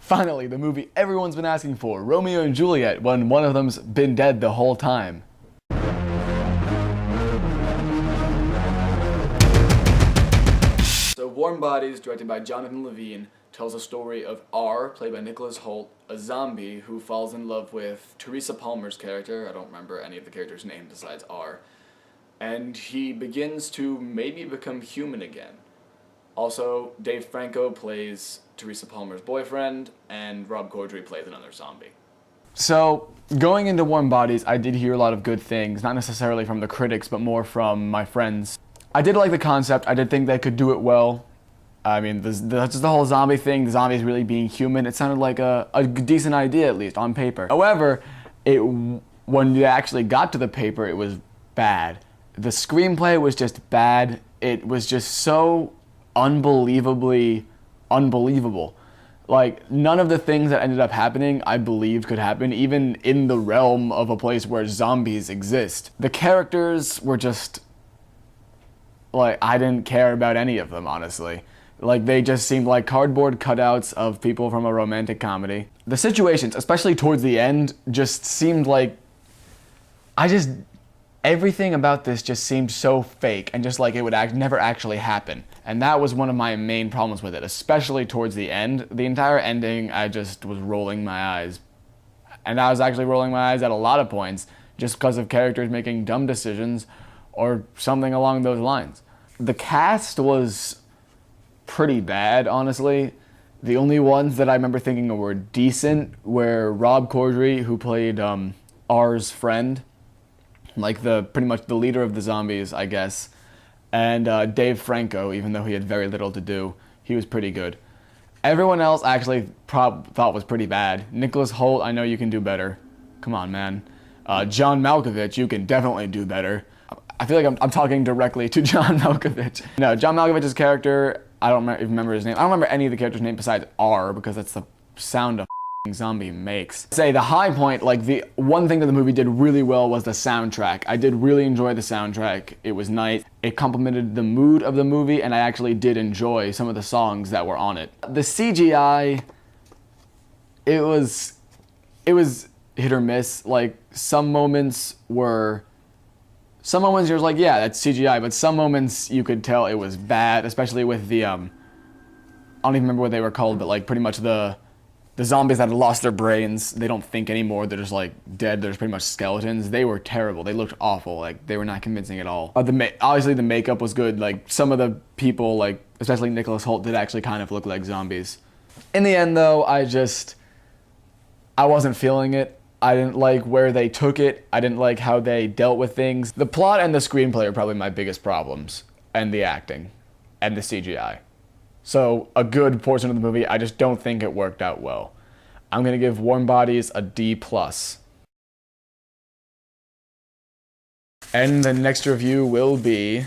Finally, the movie everyone's been asking for, Romeo and Juliet, when one of them's been dead the whole time. So Warm Bodies, directed by Jonathan Levine, tells a story of R, played by Nicholas Hoult, a zombie who falls in love with Teresa Palmer's character. I don't remember any of the characters' names besides R. And he begins to maybe become human again. Also, Dave Franco plays Teresa Palmer's boyfriend, and Rob Corddry plays another zombie. So, going into Warm Bodies, I did hear a lot of good things, not necessarily from the critics, but more from my friends. I did like the concept. I did think they could do it well. I mean, just the whole zombie thing, the zombies really being human, it sounded like a decent idea, at least, on paper. However, when you actually got to the paper, it was bad. The screenplay was just bad. It was just so unbelievably unbelievable. Like, none of the things that ended up happening I believed could happen, even in the realm of a place where zombies exist. The characters were just, like, I didn't care about any of them, honestly. Like, they just seemed like cardboard cutouts of people from a romantic comedy. The situations, especially towards the end, just seemed like, everything about this just seemed so fake and just like it would never actually happen. And that was one of my main problems with it, especially towards the end. The entire ending, I just was rolling my eyes. And I was actually rolling my eyes at a lot of points just because of characters making dumb decisions or something along those lines. The cast was pretty bad, honestly. The only ones that I remember thinking were decent were Rob Corddry, who played R's friend, like pretty much the leader of the zombies, I guess, and Dave Franco, even though he had very little to do, he was pretty good. Everyone else actually thought was pretty bad. Nicholas Hoult, I know you can do better. Come on, man. John Malkovich, you can definitely do better. I feel like I'm talking directly to John Malkovich. No, John Malkovich's character, I don't even remember his name. I don't remember any of the characters' name besides R, because that's the sound a zombie makes. Say the high point, like the one thing that the movie did really well was the soundtrack. I did really enjoy the soundtrack. It was nice. It complemented the mood of the movie, and I actually did enjoy some of the songs that were on it. The CGI, it was hit or miss. Like, some moments you're like, yeah, that's CGI, but some moments you could tell it was bad, especially with the I don't even remember what they were called, but like pretty much the zombies that had lost their brains. They don't think anymore. They're just like dead. They're just pretty much skeletons. They were terrible. They looked awful. Like, they were not convincing at all. Obviously the makeup was good. Like, some of the people, like especially Nicholas Hoult, did actually kind of look like zombies. In the end, though, I wasn't feeling it. I didn't like where they took it. I didn't like how they dealt with things. The plot and the screenplay are probably my biggest problems, and the acting, and the CGI. So a good portion of the movie, I just don't think it worked out well. I'm gonna give Warm Bodies a D+. And the next review will be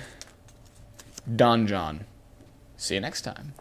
Don John. See you next time.